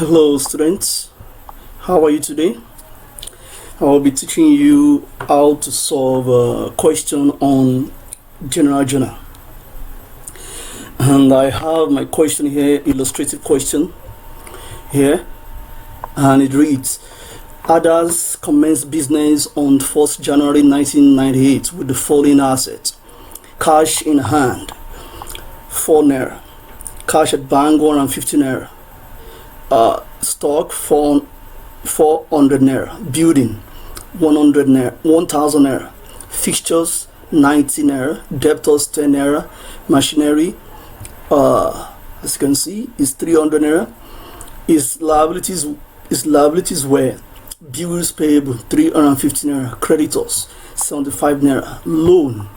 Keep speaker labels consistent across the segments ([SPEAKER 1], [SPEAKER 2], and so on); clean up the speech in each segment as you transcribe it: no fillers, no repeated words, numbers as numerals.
[SPEAKER 1] Hello students, how are you today? I will be teaching you how to solve a question on general journal. And I have my question here, illustrative question here, and it reads: Others commenced business on 1st January 1998 with the following assets: cash in hand 4 naira, cash at bank 150 naira, stock for 400 naira, building 100 naira, 1000 naira, fixtures 90 naira, debtors 10 naira, machinery as you can see is 300 naira. His liabilities were bills payable 350 naira, creditors 75 naira, loan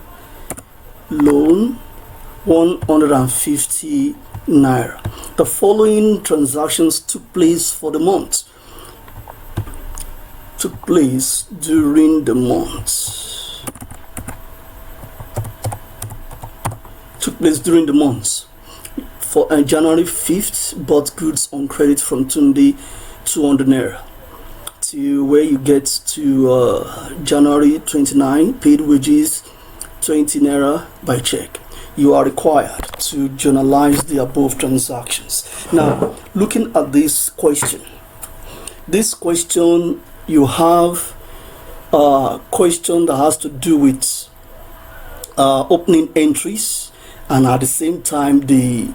[SPEAKER 1] 150 naira. The following transactions took place for the month. Took place during the month. Took place during the month. For January 5th, bought goods on credit from Tunde 200 naira. To where you get to January 29, paid wages 20 naira by check. You are required to journalize the above transactions. Now, looking at this question you have a question that has to do with opening entries, and at the same time the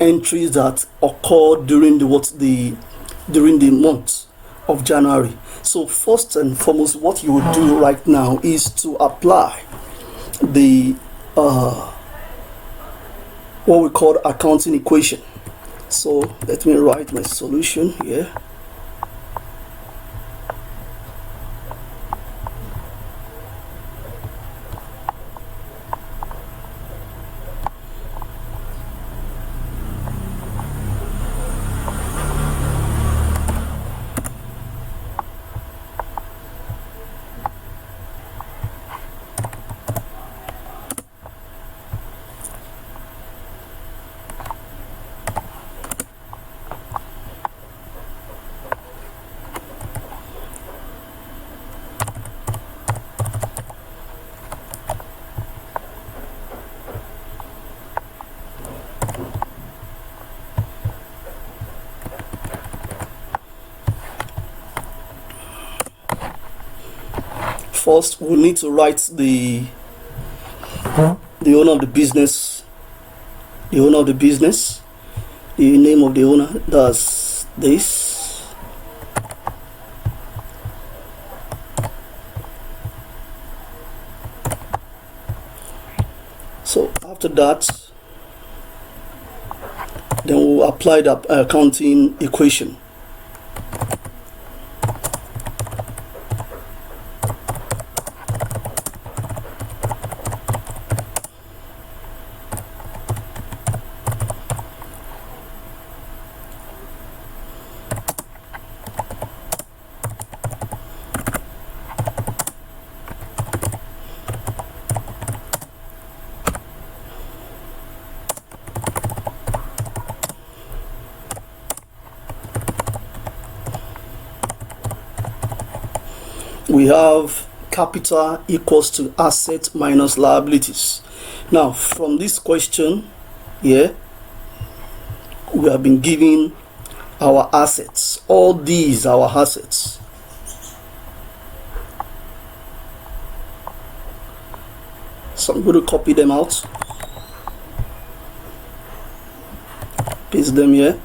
[SPEAKER 1] entries that occurred during the month of January. So first and foremost, what you will do right now is to apply the what we call accounting equation. So let me write my solution here. First, we need to write the owner of the business, the name of the owner. That's this. So after that, then we'll apply the accounting equation. We have capital equals to asset minus liabilities. Now, from this question here, we have been given our assets. All these are our assets. So I'm going to copy them out, paste them here.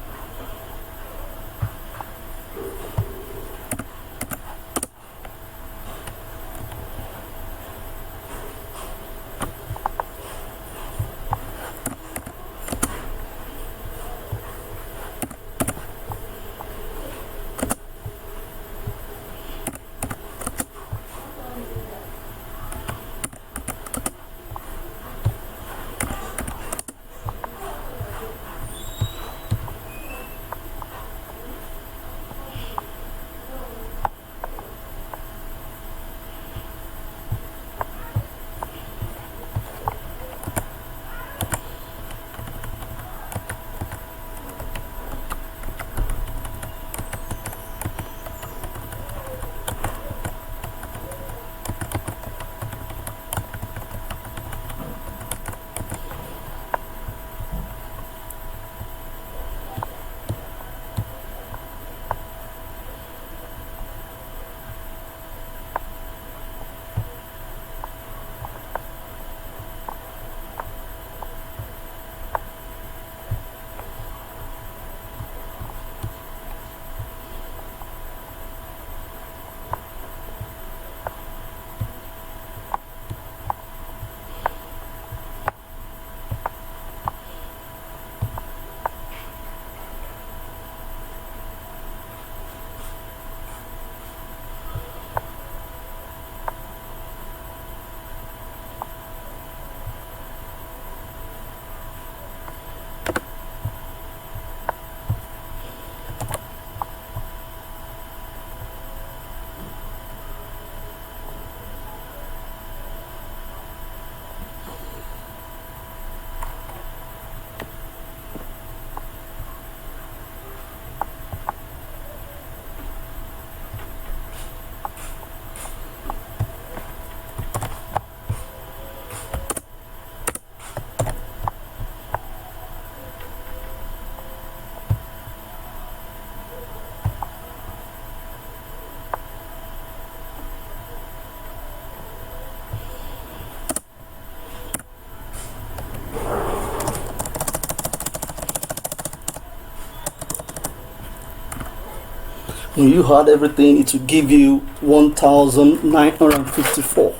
[SPEAKER 1] When you add everything, it will give you 1954.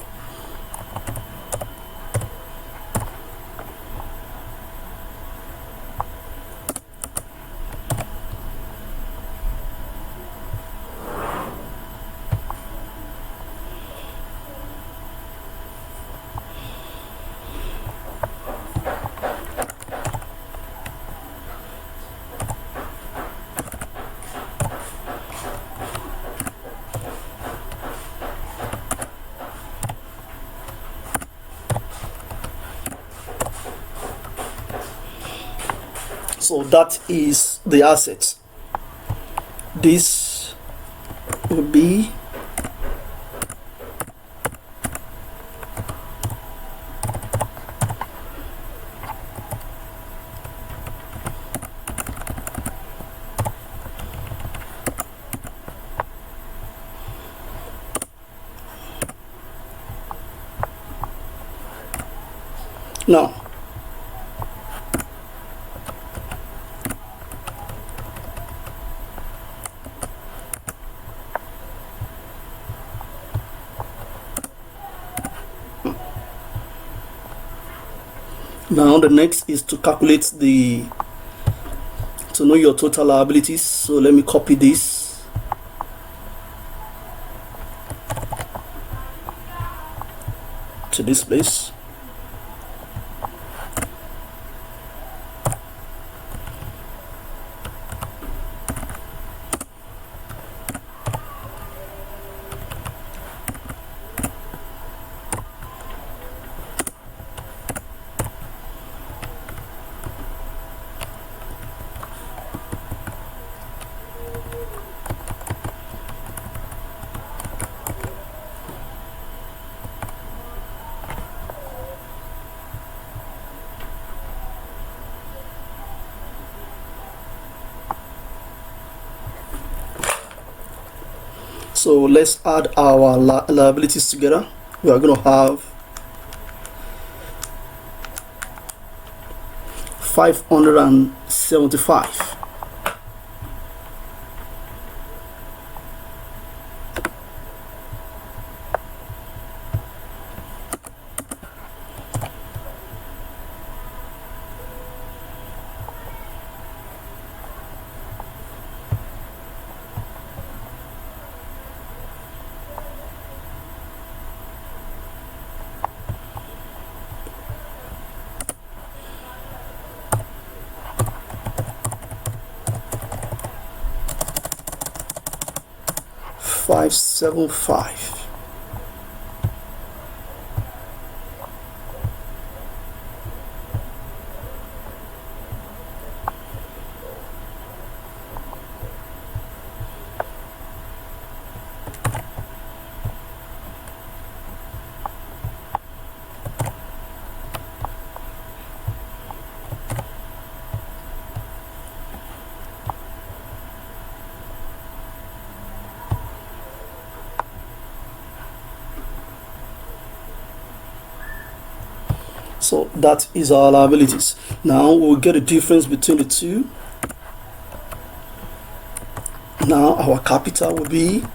[SPEAKER 1] So that is the assets. This will be now. Now the next is to calculate to know your total liabilities. So let me copy this. To this place. So let's add our liabilities together. We are going to have 575. $575. So that is our liabilities. Now we'll get a difference between the two. Now our capital will be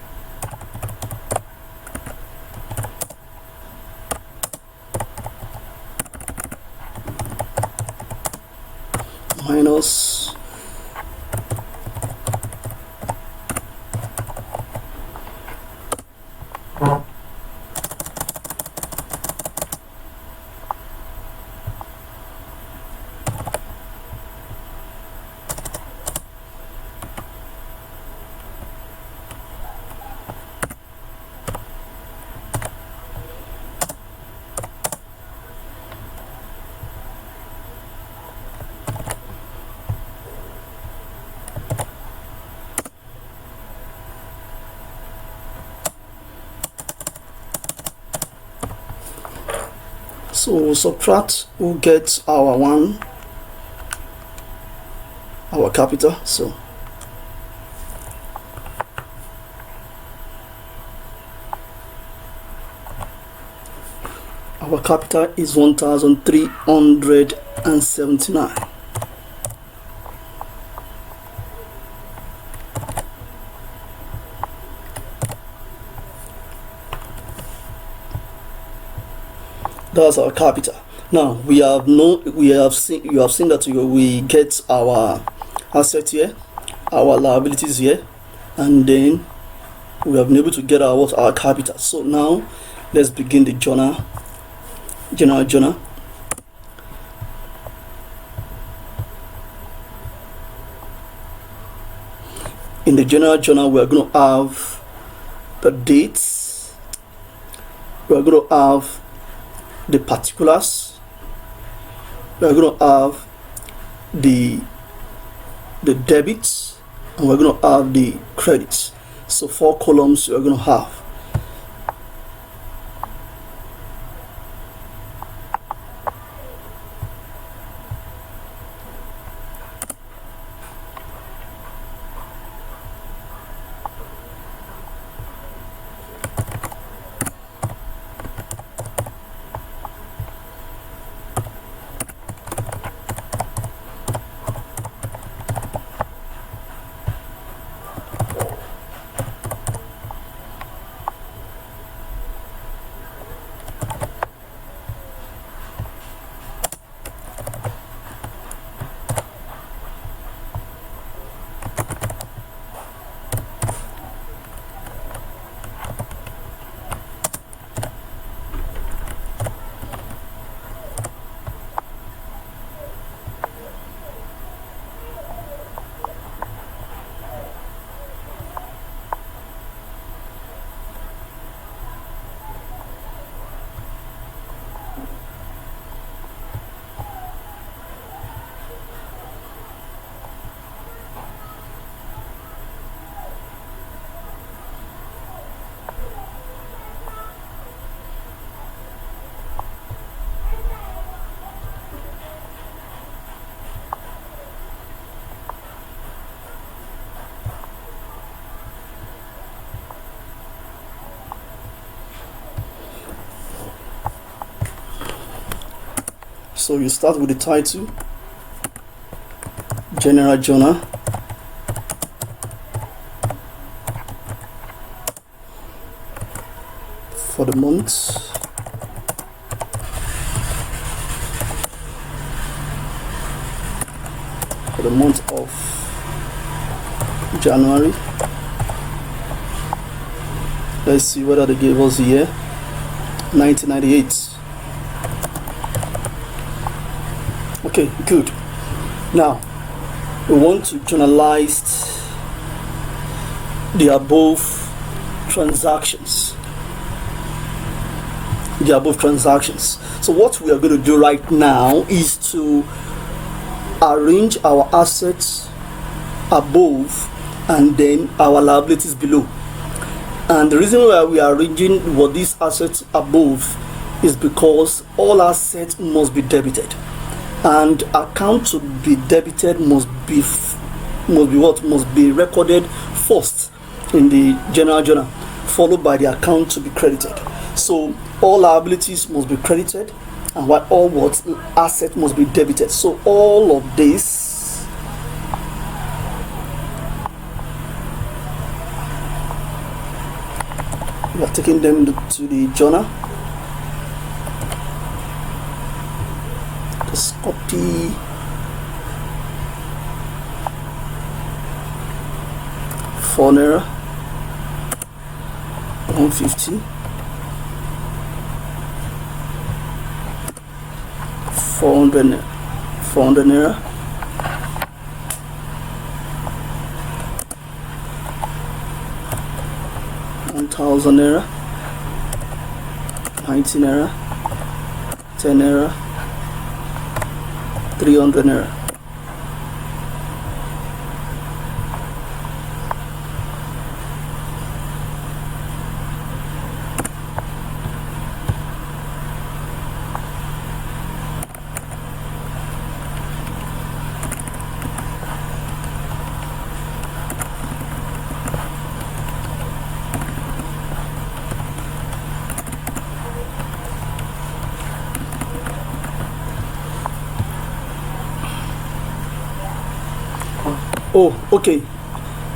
[SPEAKER 1] minus so subtract, we'll get our capital. So our capital is 1,379. That's our capital. Now we have seen that we get our asset here, our liabilities here, and then we have been able to get our capital. So now let's begin the general journal. In the general journal, we are going to have the dates, we are going to have the particulars, we are going to have the debits, and we're going to have the credits. So 4 columns we are going to have. So you start with the title, General Journal, for the month, of January. Let's see whether they gave us the year 1998. Okay, good. Now we want to journalize the above transactions. So what we are going to do right now is to arrange our assets above and then our liabilities below. And the reason why we are arranging what these assets above is because all assets must be debited, and account to be debited must be recorded first in the general journal, followed by the account to be credited. So all liabilities must be credited, and all assets must be debited. So all of this we are taking them to the journal. Just copy £4, 150, 400 naira, 1,000 naira, 90 naira, 10 naira, 300 naira. Oh, okay.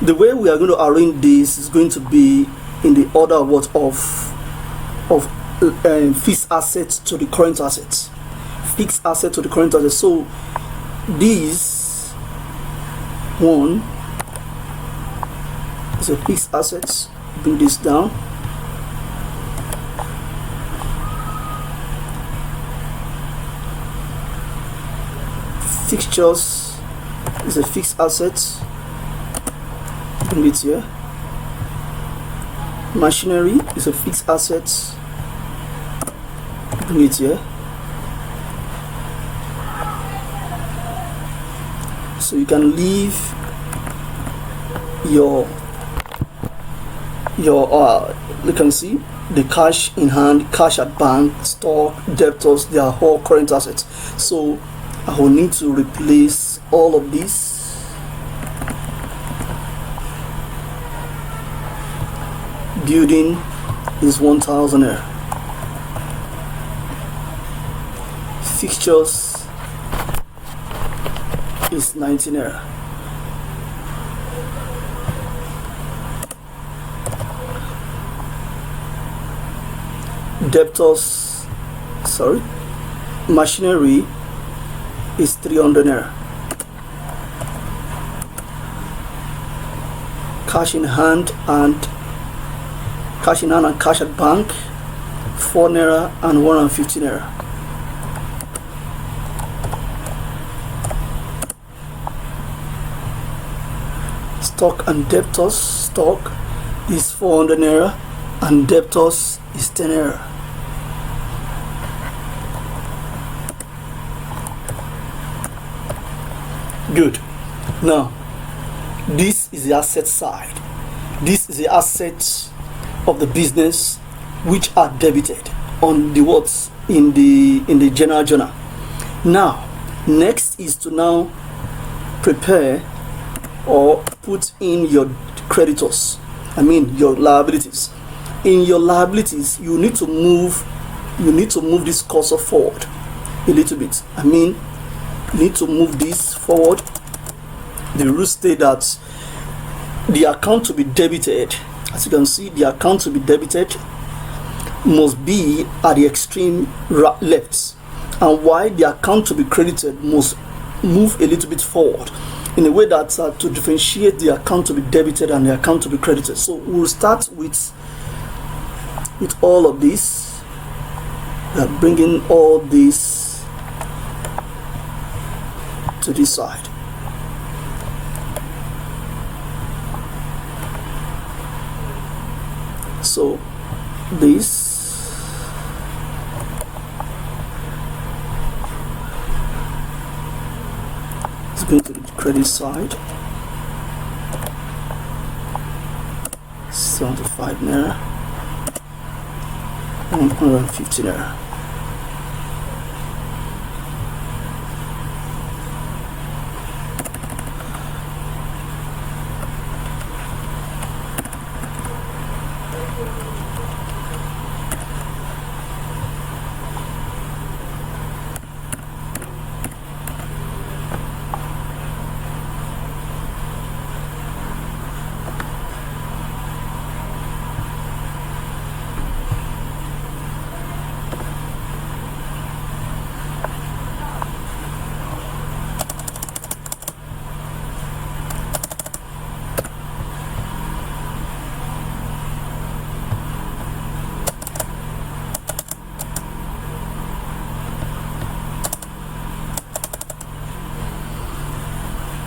[SPEAKER 1] The way we are going to arrange this is going to be in the order of fixed assets to the current assets. Fixed asset to the current asset. So this one is a fixed asset. Bring this down. Fixtures is a fixed asset. Bring it here. Machinery is a fixed asset. Bring it here. So you can leave your you can see the cash in hand, cash at bank, stock, debtors, they are all current assets. So I will need to replace all of this. Building is 1,000 naira. Fixtures is 19 naira. Debtors, machinery is 300 naira. Cash in hand and cash at bank 4 naira and 150 naira. Stock and debtors, stock is 400 naira and debtors is 10 naira. Good. Now this is the asset side. This is the assets of the business which are debited on the words in the general journal. Now next is to now prepare or put in your creditors, your liabilities. In your liabilities you need to move this cursor forward a little bit. You need to move this forward. The rules state that the account to be debited, as you can see, the account to be debited must be at the extreme left, and while the account to be credited must move a little bit forward in a way that to differentiate the account to be debited and the account to be credited. So we'll start with all of this, bringing all this to this side. So this is going to the credit side. 75 naira, 150 naira.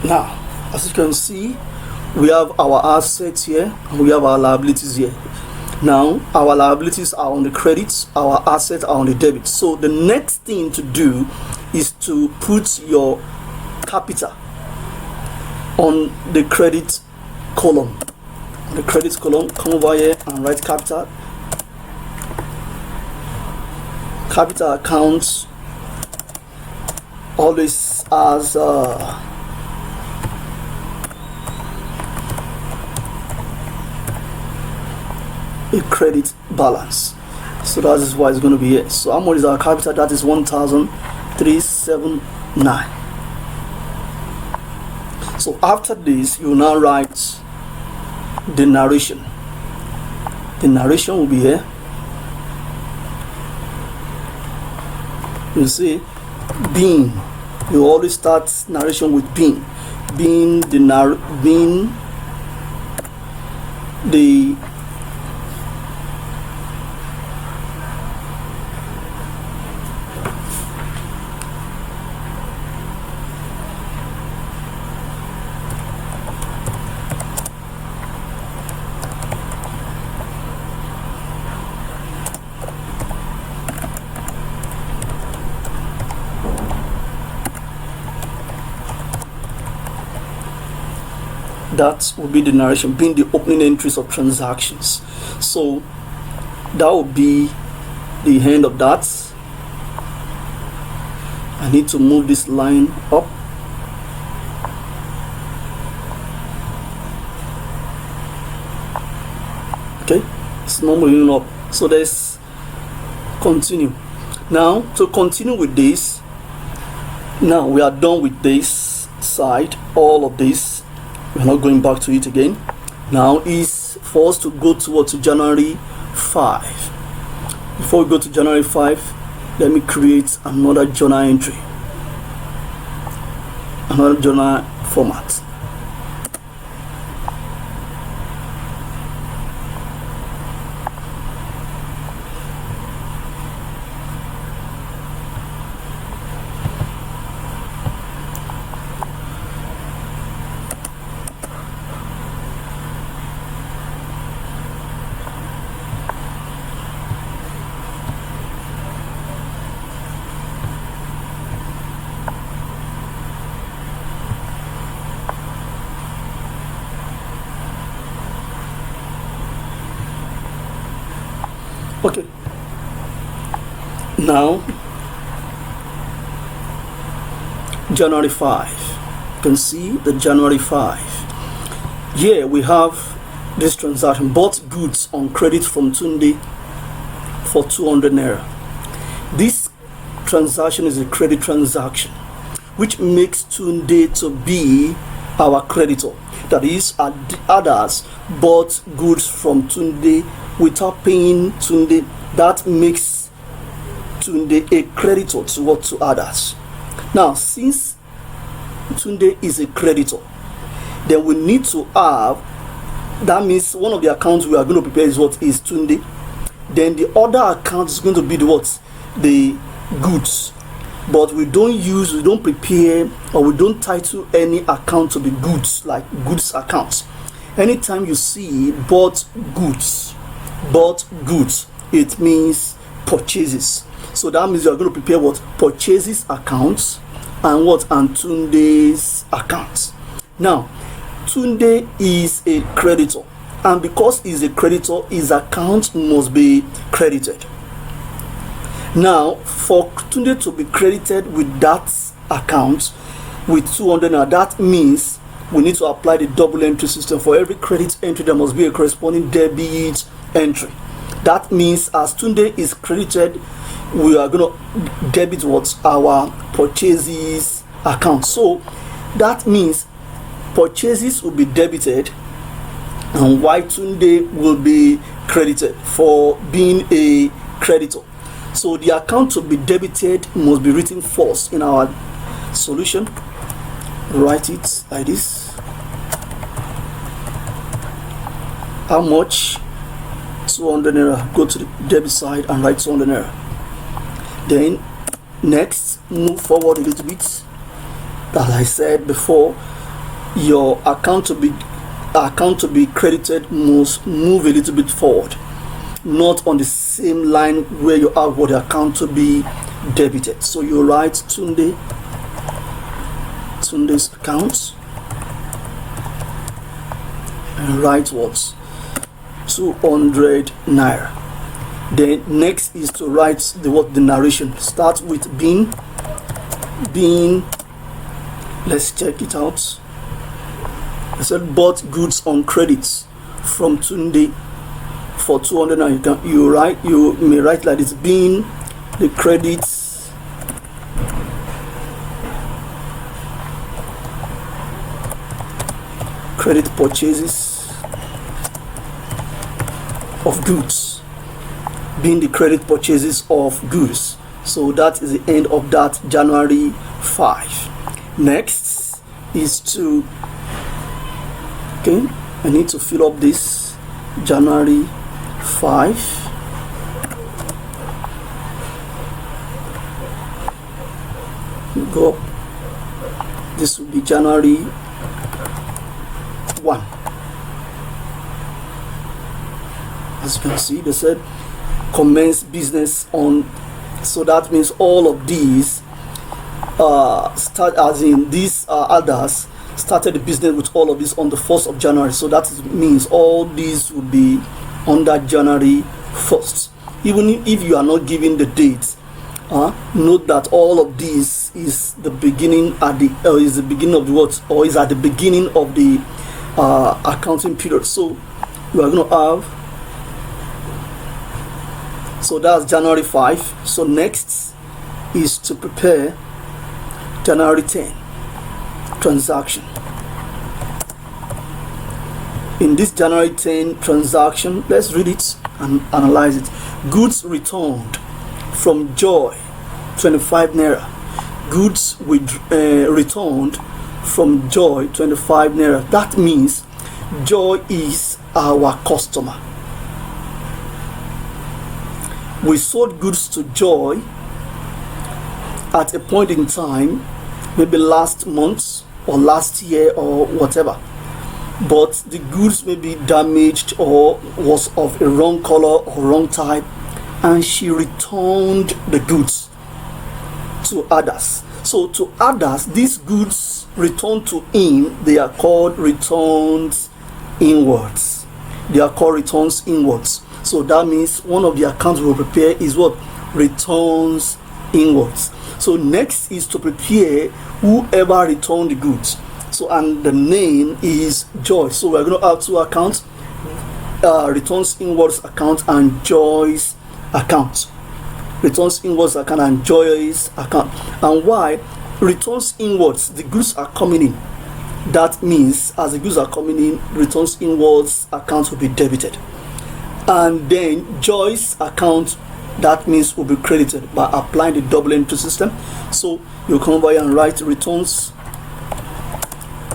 [SPEAKER 1] Now, as you can see, we have our assets here and we have our liabilities here. Now, our liabilities are on the credits, our assets are on the debits. So the next thing to do is to put your capital on the credit column. On the credit column, come over here and write capital. Capital accounts always has a credit balance, so that is why it's going to be here. So how much is our capital? That is 1,379. So after this, you will now write the narration. The narration will be here. You see, being. You always start narration with being. Being the that will be the narration, being the opening entries of transactions. So that will be the end of that. I need to move this line up. Okay, it's not moving up. So let's continue. Now, to continue with this, now we are done with this side, all of this. We're not going back to it again. Now is for us to go to January 5. Before we go to January 5, let me create another journal entry, another journal format. Okay, now January 5. You can see the January 5. Here we have this transaction, bought goods on credit from Tunde for 200 naira. This transaction is a credit transaction, which makes Tunde to be our creditor. That is, others bought goods from Tunde without paying Tunde. That makes Tunde a creditor to others. Now, since Tunde is a creditor, then we need to have, that means one of the accounts we are going to prepare is what is Tunde. Then the other account is going to be the goods. But we don't prepare, or we don't title any account to be goods, like goods accounts. Anytime you see bought goods, it means purchases. So that means you are going to prepare what? Purchases accounts and what? And Tunde's accounts. Now, Tunde is a creditor, and because he's a creditor, his account must be credited. Now, for Tunde to be credited with that account with 200, now that means we need to apply the double entry system. For every credit entry, there must be a corresponding debit entry. That means as Tunde is credited, we are going to debit what? Our purchases account. So that means purchases will be debited and why Tunde will be credited for being a creditor. So the account to be debited must be written first in our solution. Write it like this. How much? 200 naira. Go to the debit side and write 200 naira. Then next, move forward a little bit. As I said before, your account to be credited must move a little bit forward, not on the same line where you have what the account to be debited. So you write Tunde's accounts and write what? 200 naira. Then next is to write the narration. Start with being. Let's check it out. I said bought goods on credits from Tunde for 200 naira. You may write like this: being the credits credit purchases of goods, being the credit purchases of goods. So that is the end of that January 5. Next is to, okay, I need to fill up this January 5. Go. This will be January 1. As you can see, they said commence business on, so that means all of these start, as in these others started the business with all of this on the 1st of January. So that means all these will be on that January 1st. Even if you are not giving the dates, note that all of this is the beginning at the is the beginning of the what, or is at the beginning of the accounting period. So we are going to have, so that's January 5. So next is to prepare January 10 transaction. In this January 10 transaction, let's read it and analyze it. Goods returned from Joy, 25 naira. Goods returned from Joy, 25 naira. That means Joy is our customer. We sold goods to Joy at a point in time, maybe last month or last year or whatever, but the goods may be damaged or was of a wrong color or wrong type, and she returned the goods to others. So to others, these goods returned to him, they are called returns inwards. They are called returns inwards. So that means one of the accounts we will prepare is what? Returns inwards. So next is to prepare whoever returned the goods. So, and the name is Joy. So we're going to have two accounts, returns inwards account and Joy's account. Returns inwards account and Joy's account. And why? Returns inwards, the goods are coming in. That means as the goods are coming in, returns inwards account will be debited. And then Joy's account, that means will be credited by applying the double entry system. So you come over here and write returns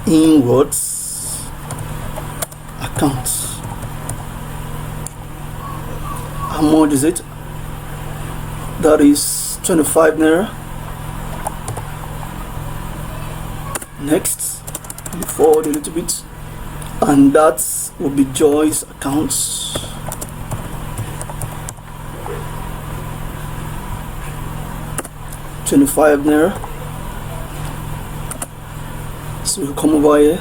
[SPEAKER 1] inwards account. How much is it? That is 25 naira. Next, forward a little bit, and that will be Joy's accounts. £25. So you come over here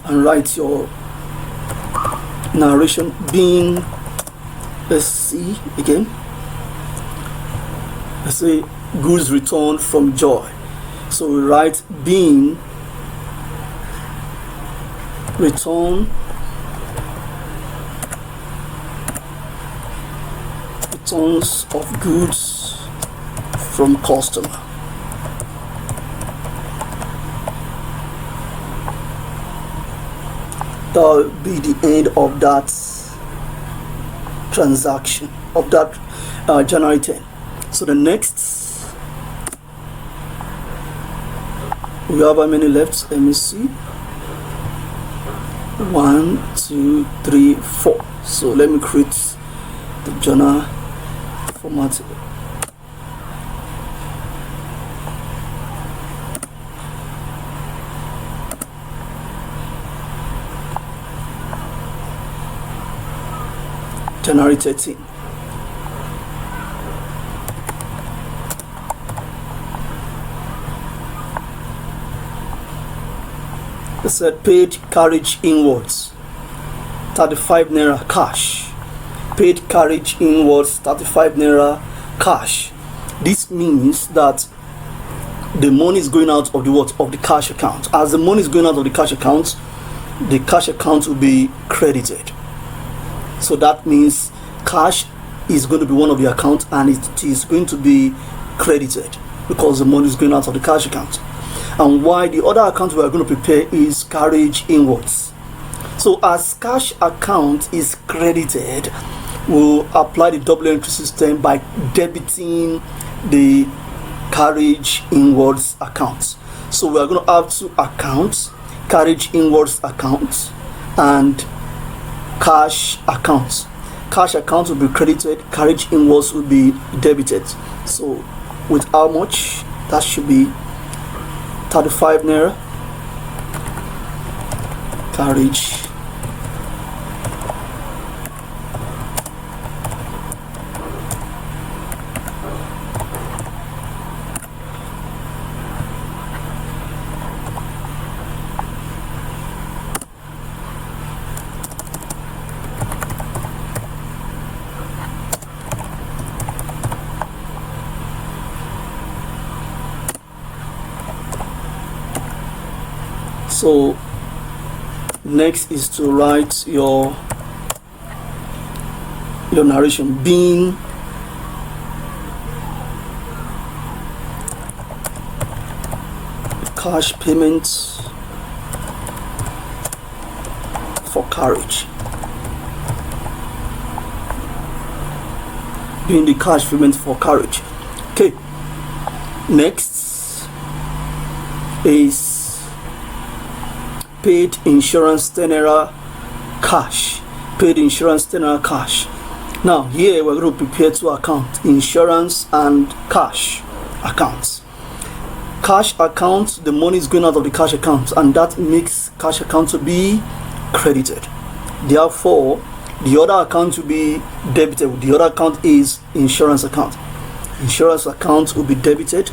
[SPEAKER 1] and write your narration being, let's see again, let's say goods returned from Joy. So we write being returns of goods from customer. That will be the end of that transaction, of that January 10. So the next, we have how many left? Let me see. 1, 2, 3, 4. So let me create the journal format. January 13. It said paid carriage inwards 35 naira cash. Paid carriage inwards 35 naira cash. This means that the money is going out of the what? Of the cash account. As the money is going out of the cash account will be credited. So that means cash is going to be one of the accounts and it is going to be credited because the money is going out of the cash account. And why the other account we are going to prepare is carriage inwards. So as cash account is credited, we'll apply the double entry system by debiting the carriage inwards accounts. So we are going to have two accounts: carriage inwards accounts and cash accounts. Cash account will be credited, carriage inwards will be debited. So with how much? That should be 35 naira carriage So next is to write your narration. Being cash payments for carriage. Being the cash payment for carriage. Okay. Next is paid insurance 10 naira cash. Paid insurance 10 naira cash. Now here we're going to prepare two accounts: insurance and cash accounts. Cash account, the money is going out of the cash account, and that makes cash account to be credited. Therefore, the other account will be debited. The other account is insurance account. Insurance account will be debited.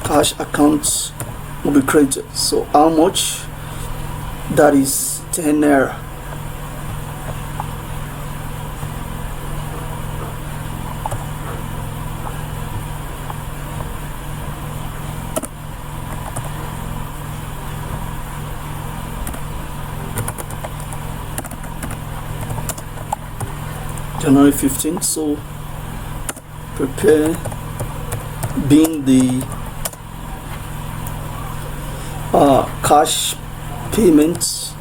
[SPEAKER 1] Cash accounts will be credited. So how much? That is 10 naira. January 15th. So prepare being the cash payments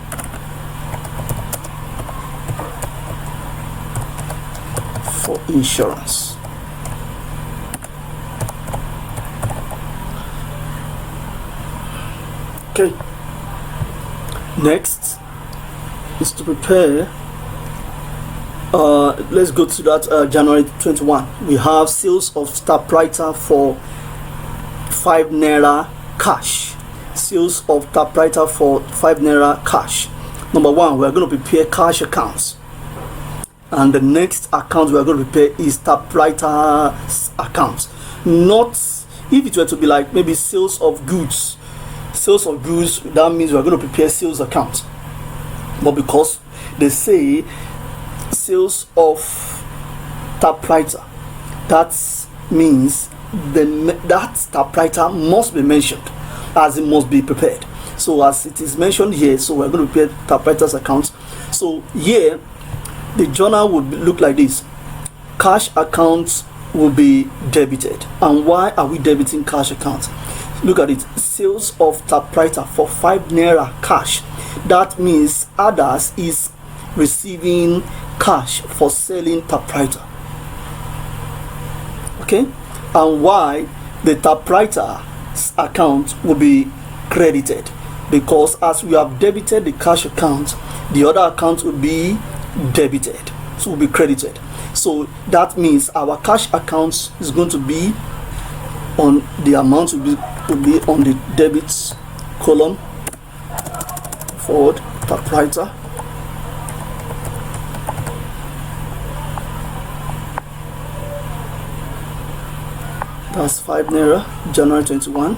[SPEAKER 1] for insurance. Okay. Next is to prepare. Let's go to that January 21. We have sales of typewriter for 5 naira cash. Sales of typewriter for 5 naira cash. Number one, we are going to prepare cash accounts, and the next account we are going to prepare is typewriter accounts. Not if it were to be like maybe sales of goods. Sales of goods, that means we are going to prepare sales account. But because they say sales of typewriter, that means that typewriter must be mentioned, as it must be prepared. So as it is mentioned here, so we're going to prepare typewriters accounts. So here the journal would look like this: cash accounts will be debited. And why are we debiting cash accounts? Look at it: sales of typewriter for 5 naira cash. That means others is receiving cash for selling typewriter. Okay. And why the typewriter account will be credited? Because as we have debited the cash account, the other account will be debited, so will be credited. So that means our cash accounts is going to be on the amount will be on the debits column. Forward typewriter, that's 5 naira, January 21.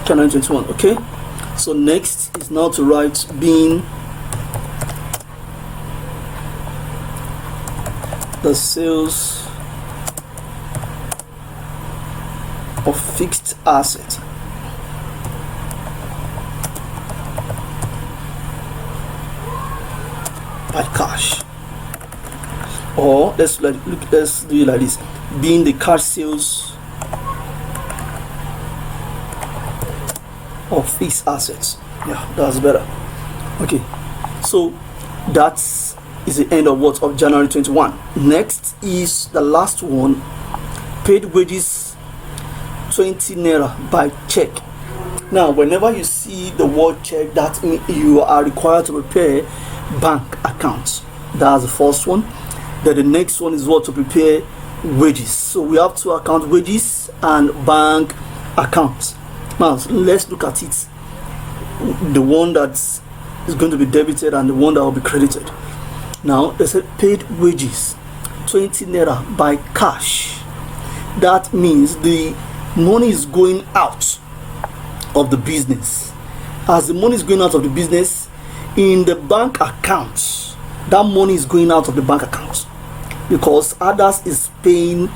[SPEAKER 1] January 21. Okay, so next is now to write being the sales of fixed asset. by cash. Or let's do it like this: being the cash sales of fixed assets. Yeah, that's better. Okay, so that is the end of what of January 21. Next is the last one: paid wages 20 naira by check. Now, whenever you see the word check, that means you are required to prepare bank accounts. That's the first one. Then the next one is what to prepare wages. So we have two accounts: wages and bank accounts. Now let's look at it. The one that is going to be debited and the one that will be credited. Now they said paid wages 20 naira by cash. That means the money is going out of the business. As the money is going out of the business, in the bank account, that money is going out of the bank account, because others is paying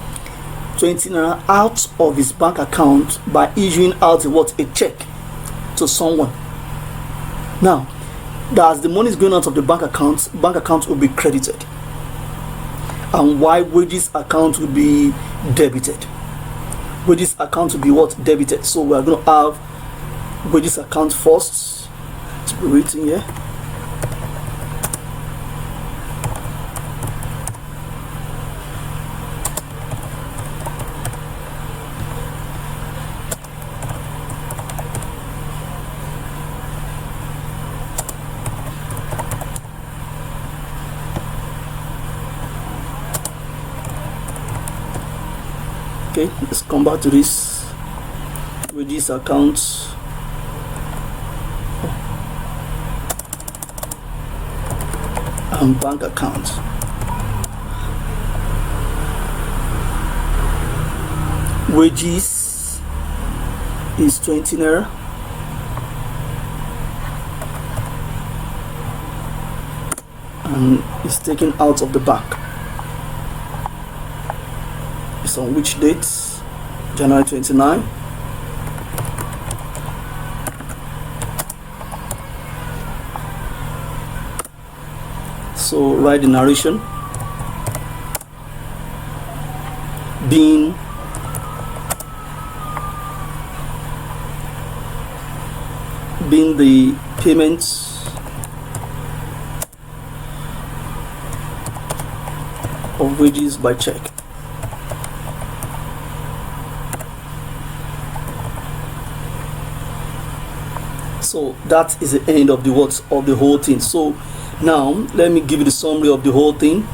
[SPEAKER 1] 20 naira out of his bank account by issuing out a check to someone. Now, as the money is going out of the bank account will be credited, and why wages account will be debited. Wages account will be what? Debited. So we are going to have wages account first to be written here. Okay, let's come back to this wages account. And bank account. Wages is 20 naira. And it's taken out of the bank. It's on which date? January 29. So write the narration. Being the payments of wages by check. So that is the end of the words of the whole thing. So now let me give you the summary of the whole thing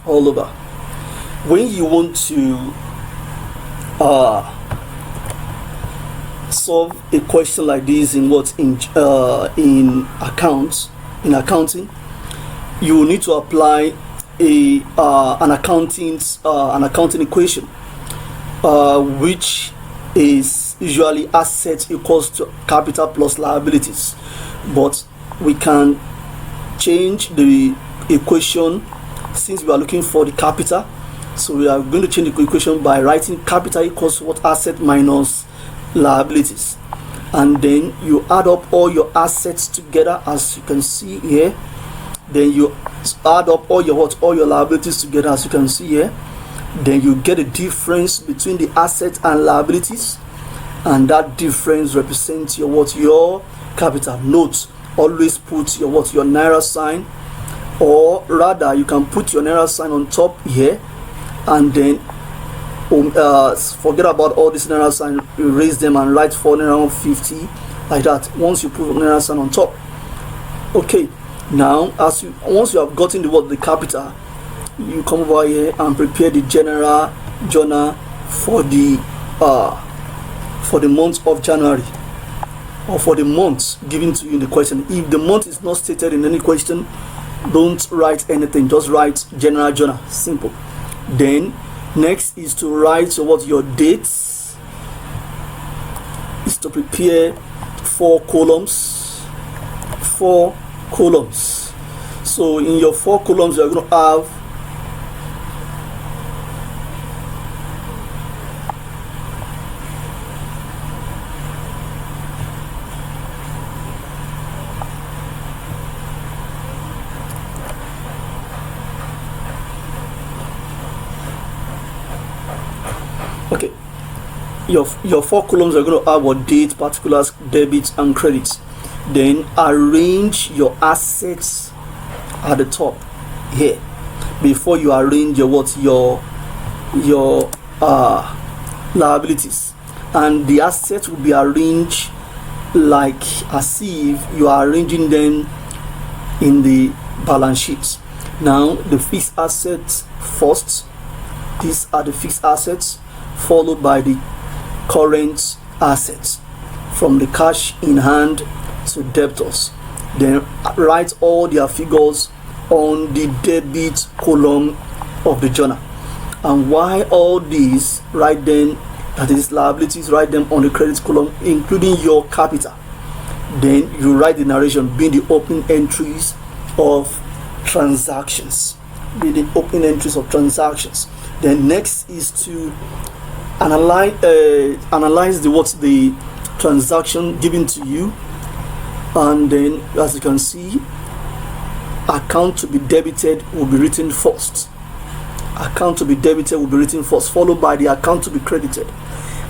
[SPEAKER 1] all over. When you want to solve a question like this in accounting, you will need to apply an accounting equation, which is usually assets equals to capital plus liabilities, but we can change the equation since we are looking for the capital. So we are going to change the equation by writing capital equals what? Asset minus liabilities, and then you add up all your assets together, as you can see here. Then you add up all your liabilities together, as you can see here. Then you get a difference between the assets and liabilities, and that difference represents your capital. Note, always put your naira sign, or rather you can put your naira sign on top here, and then forget about all this naira sign, erase them and write 4 naira 50 like that. Once you put naira sign on top. Okay, now once you have gotten the capital, you come over here and prepare the general journal for the month of January, or for the month given to you in the question. If the month is not stated in any question, don't write anything, just write general journal. Simple. Then next is to write your dates. Is to prepare 4 columns. So in your 4 columns you are going to have your four columns are going to have what date, particulars, debits, and credits. Then arrange your assets at the top here before you arrange your liabilities. And the assets will be arranged like as if you are arranging them in the balance sheets. Now the fixed assets first. These are the fixed assets, followed by the current assets, from the cash in hand to debtors. Then write all their figures on the debit column of the journal. And why all these, write them, that is liabilities, write them on the credit column, including your capital. Then you write the narration, being the opening entries of transactions. Then next is to analyze the transaction given to you, and then, as you can see, account to be debited will be written first. Account to be debited will be written first, followed by the account to be credited.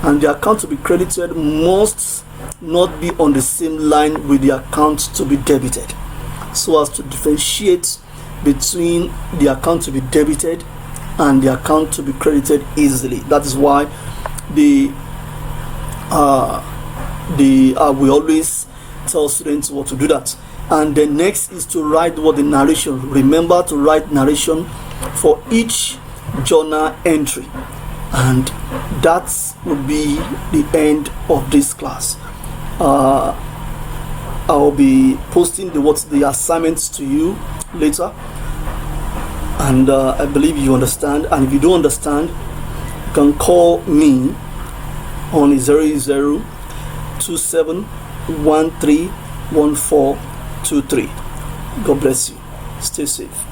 [SPEAKER 1] And the account to be credited must not be on the same line with the account to be debited, so as to differentiate between the account to be debited and the account to be credited easily. That is why we always tell students what to do that. And the next is to write what the narration. Remember to write narration for each journal entry, and that would be the end of this class. I'll be posting the assignments to you later, and I believe you understand. And if you don't understand, you can call me on 0027131423. God bless you. Stay safe.